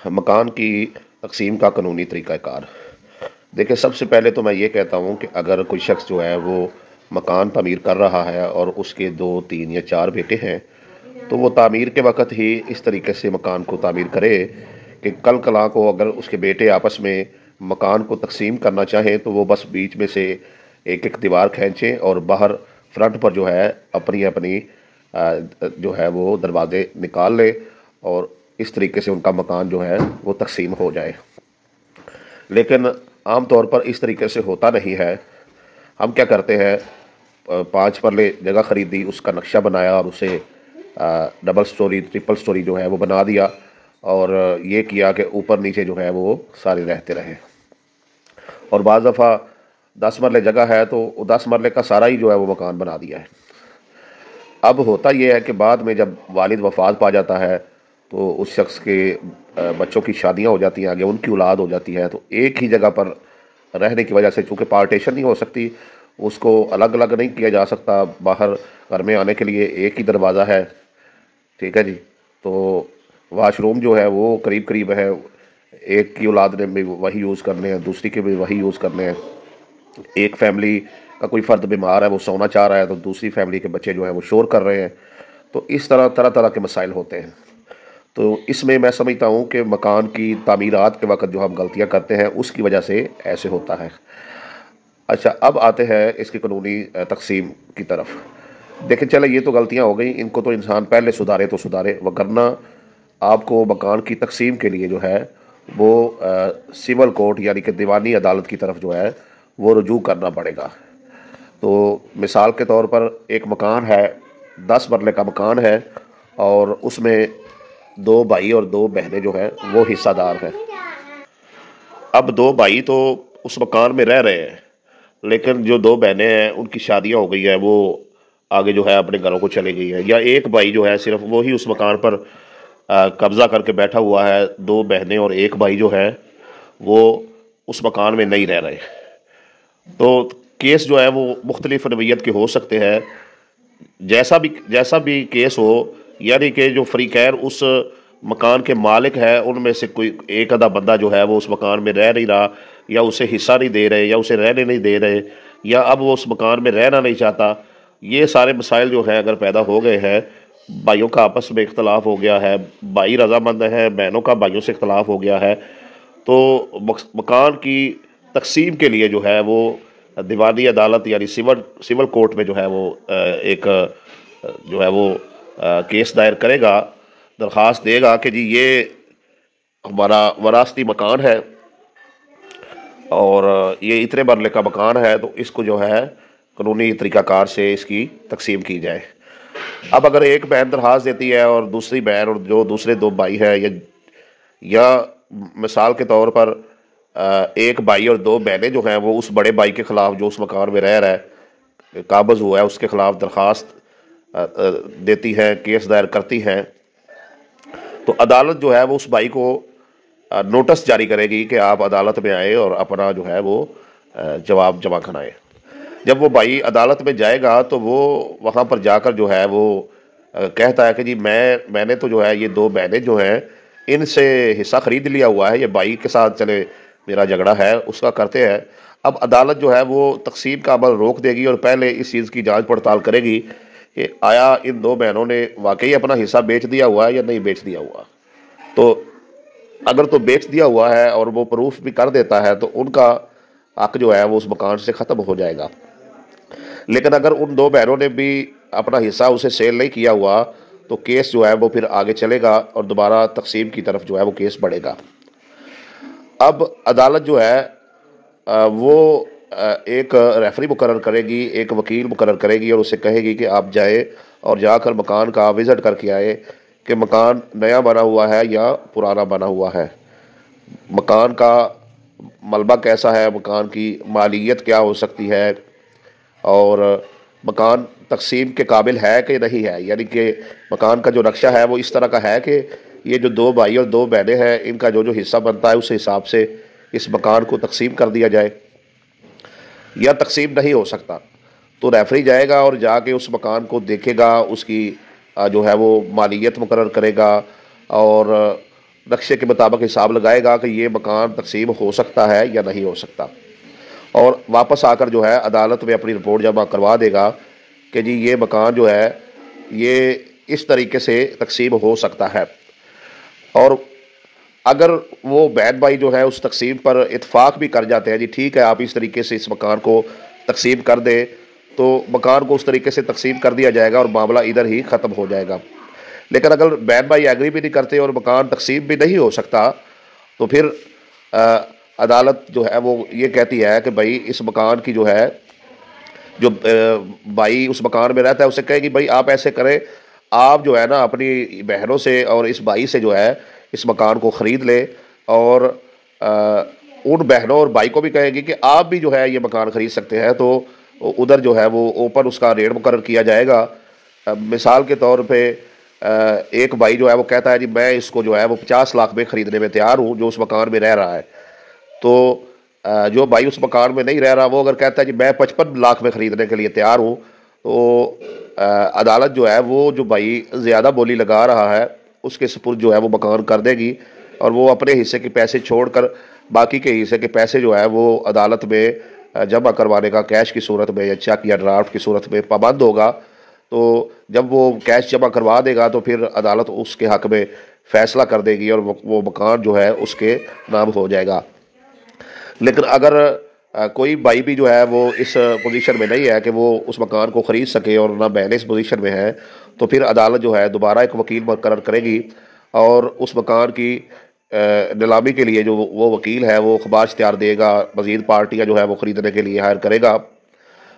मकान की तकसीम का कानूनी तरीक़ाकार। देखिए, सबसे पहले तो मैं ये कहता हूँ कि अगर कोई शख्स जो है वो मकान तामीर कर रहा है और उसके 2, 3 या 4 बेटे हैं, तो वो तामीर के वक़्त ही इस तरीके से मकान को तामीर करे कि कल कला को अगर उसके बेटे आपस में मकान को तकसीम करना चाहें तो वो बस बीच में से एक-एक दीवार खींचें और बाहर फ्रंट पर जो है अपनी-अपनी जो है वो दरवाज़े निकाल लें और इस तरीके से उनका मकान जो है वो तकसीम हो जाए। लेकिन आम तौर पर इस तरीके से होता नहीं है। हम क्या करते हैं, 5 मरले जगह ख़रीदी, उसका नक्शा बनाया और उसे डबल स्टोरी, ट्रिपल स्टोरी जो है वो बना दिया और ये किया कि ऊपर नीचे जो है वो सारे रहते रहे। और बाज़ दफ़ा 10 मरले जगह है तो 10 मरले का सारा ही जो है वो मकान बना दिया है। अब होता ये है कि बाद में जब वालिद वफ़ात पा जाता है तो उस शख्स के बच्चों की शादियां हो जाती हैं, आगे उनकी औलाद हो जाती है, तो एक ही जगह पर रहने की वजह से चूँकि पार्टीशन नहीं हो सकती, उसको अलग अलग नहीं किया जा सकता। बाहर घर में आने के लिए एक ही दरवाज़ा है, ठीक है जी। तो वाशरूम जो है वो करीब करीब है, एक की औलाद ने भी वही यूज़ करने हैं, दूसरी के भी वही यूज़ करने हैं। एक फैमिली का कोई फ़र्द बीमार है, वो सोना चाह रहा है, तो दूसरी फैमिली के बच्चे जो हैं वो शोर कर रहे हैं। तो इस तरह तरह तरह के मसाइल होते हैं। तो इसमें मैं समझता हूँ कि मकान की तामीरात के वक़्त जो हम गलतियाँ करते हैं उसकी वजह से ऐसे होता है। अच्छा, अब आते हैं इसकी कानूनी तक़सीम की तरफ। देखिए, चले ये तो गलतियाँ हो गई, इनको तो इंसान पहले सुधारे तो सुधारे, वरना आपको मकान की तक़सीम के लिए जो है वो सिविल कोर्ट यानी कि दीवानी अदालत की तरफ जो है वो रुजू करना पड़ेगा। तो मिसाल के तौर पर एक मकान है, 10 मरले का मकान है और उसमें 2 भाई और 2 बहनें जो हैं वो हिस्सादार हैं। अब 2 भाई तो उस मकान में रह रहे हैं, लेकिन जो 2 बहनें हैं उनकी शादियां हो गई है, वो आगे जो है अपने घरों को चली गई है, या एक भाई जो है सिर्फ वो ही उस मकान पर कब्जा करके बैठा हुआ है। 2 बहनें और एक भाई जो है वो उस मकान में नहीं रह रहे। तो केस जो है वो मुख्तलिफ नवीयत के हो सकते हैं। जैसा भी केस हो, यानी कि जो फ़रीक़ैन उस मकान के मालिक है उनमें से कोई एक आधा बंदा जो है वो उस मकान में रह नहीं रहा, या उसे हिस्सा नहीं दे रहे, या उसे रहने नहीं दे रहे, या अब वो उस मकान में रहना नहीं चाहता, ये सारे मसाइल जो है अगर पैदा हो गए हैं, भाइयों का आपस में इख्तलाफ हो गया है, भाई रजामंद है, बहनों का भाइयों से इख्तलाफ हो गया है, तो मकान की तकसीम के लिए जो है वो दीवानी अदालत यानी सिविल कोर्ट में जो है वो एक जो है वो केस दायर करेगा, दरख्वास्त देगा कि जी ये हमारा वरासती मकान है और ये इतने मरले का मकान है, तो इसको जो है कानूनी तरीक़ाकार से इसकी तकसीम की जाए। अब अगर एक बहन दरख्वास्त देती है और दूसरी बहन और जो दूसरे 2 भाई हैं, या मिसाल के तौर पर एक भाई और 2 बहनें जो हैं वो उस बड़े भाई के ख़िलाफ़ जो उस मकान में रह रहा है काबज़ हुआ है उसके ख़िलाफ़ दरख्वास्त देती है, केस दायर करती हैं, तो अदालत जो है वो उस भाई को नोटिस जारी करेगी कि आप अदालत में आए और अपना जो है वो जवाब जमा कराएं। जब वो भाई अदालत में जाएगा तो वो वहाँ पर जाकर जो है वो कहता है कि जी मैंने तो जो है ये 2 बहनें जो हैं इनसे हिस्सा ख़रीद लिया हुआ है, ये भाई के साथ चले मेरा झगड़ा है उसका करते हैं। अब अदालत जो है वो तकसीम का अमल रोक देगी और पहले इस चीज़ की जांच पड़ताल करेगी कि आया इन 2 बहनों ने वाकई अपना हिस्सा बेच दिया हुआ है या नहीं बेच दिया हुआ। तो अगर तो बेच दिया हुआ है और वो प्रूफ भी कर देता है तो उनका हक जो है वो उस मकान से ख़त्म हो जाएगा। लेकिन अगर उन 2 बहनों ने भी अपना हिस्सा उसे सेल नहीं किया हुआ तो केस जो है वो फिर आगे चलेगा और दोबारा तकसीम की तरफ जो है वो केस बढ़ेगा। अब अदालत जो है वो एक रेफरी मुकर्रर करेगी, एक वकील मुकर्रर करेगी और उसे कहेगी कि आप जाए और जाकर मकान का विज़िट करके आए कि मकान नया बना हुआ है या पुराना बना हुआ है, मकान का मलबा कैसा है, मकान की मालियत क्या हो सकती है, और मकान तकसीम के काबिल है कि नहीं है। यानी कि मकान का जो नक्शा है वो इस तरह का है कि ये जो 2 भाई और 2 बहनें हैं इनका जो जो हिस्सा बनता है उस हिसाब से इस मकान को तकसीम कर दिया जाए, या तकसीम नहीं हो सकता तो रेफरी जाएगा और जाके उस मकान को देखेगा, उसकी जो है वो मालियत मुकर्रर करेगा और نقشے کے مطابق حساب لگائے گا کہ یہ مکان تقسیم ہو سکتا ہے یا نہیں ہو سکتا، اور واپس آ کر جو ہے عدالت میں اپنی رپورٹ جمع کروا دے گا کہ جی یہ مکان جو ہے یہ اس طریقے سے تقسیم ہو سکتا ہے۔ اور اگر وہ بہن بھائی جو ہے اس تقسیم پر اتفاق بھی کر جاتے ہیں، جی ٹھیک ہے آپ اس طریقے سے اس مکان کو تقسیم کر دیں، تو مکان کو اس طریقے سے تقسیم کر دیا جائے گا اور معاملہ ادھر ہی ختم ہو جائے گا۔ لیکن اگر بہن بھائی ایگری بھی نہیں کرتے اور مکان تقسیم بھی نہیں ہو سکتا، تو پھر عدالت جو ہے وہ یہ کہتی ہے کہ بھائی اس مکان کی جو ہے جو بھائی اس مکان میں رہتا ہے اسے کہے گی بھائی آپ ایسے کریں، آپ جو ہے نا اپنی بہنوں سے اور اس بھائی سے جو ہے اس مکان کو خرید لے، اور ان بہنوں اور بھائی کو بھی کہے گی کہ آپ بھی جو ہے یہ مکان خرید سکتے ہیں، تو ادھر جو ہے وہ اوپن اس کا ریٹ مقرر کیا جائے گا۔ مثال کے طور پہ ایک بھائی جو ہے وہ کہتا ہے جی میں اس کو جو ہے وہ 50 لاکھ میں خریدنے میں تیار ہوں جو اس مکان میں رہ رہا ہے، تو جو بھائی اس مکان میں نہیں رہ رہا وہ اگر کہتا ہے جی میں 55 لاکھ میں خریدنے کے لیے تیار ہوں، تو عدالت جو ہے وہ جو بھائی زیادہ بولی لگا رہا ہے اس کے سپرد جو ہے وہ مکان کر دے گی، اور وہ اپنے حصے کے پیسے چھوڑ کر باقی کے حصے کے پیسے جو ہے وہ عدالت میں جمع کروانے کا کیش کی صورت میں یا چیک یا ڈرافٹ کی صورت میں پابند ہوگا۔ تو جب وہ کیش جمع کروا دے گا تو پھر عدالت اس کے حق میں فیصلہ کر دے گی اور وہ مکان جو ہے اس کے نام ہو جائے گا۔ لیکن اگر کوئی بھائی بھی جو ہے وہ اس پوزیشن میں نہیں ہے کہ وہ اس مکان کو خرید سکے اور نہ بہنیں اس پوزیشن میں ہے، تو پھر عدالت جو ہے دوبارہ ایک وکیل مقرر کرے گی، اور اس مکان کی نیلامی کے لیے جو وہ وکیل ہے وہ اخبار اشتہار دے گا، مزید پارٹیاں جو ہے وہ خریدنے کے لیے ہائر کرے گا،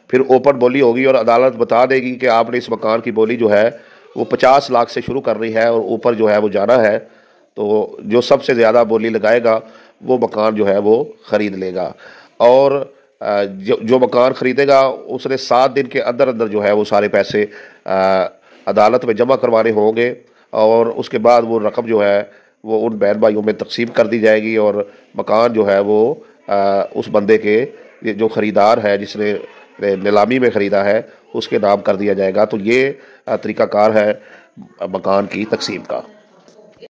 پھر اوپن بولی ہوگی اور عدالت بتا دے گی کہ آپ نے اس مکان کی بولی جو ہے وہ 50 لاکھ سے شروع کرنی ہے اور اوپر جو ہے وہ جانا ہے، تو جو سب سے زیادہ بولی لگائے گا وہ مکان جو ہے وہ خرید لے گا۔ اور جو مکان خریدے گا اس نے 7 دن کے اندر اندر جو ہے وہ سارے پیسے عدالت میں جمع کروانے ہوں گے، اور اس کے بعد وہ رقم جو ہے وہ ان بہن بھائیوں میں تقسیم کر دی جائے گی، اور مکان جو ہے وہ اس بندے کے جو خریدار ہے جس نے نیلامی میں خریدا ہے اس کے نام کر دیا جائے گا۔ تو یہ طریقہ کار ہے مکان کی تقسیم کا۔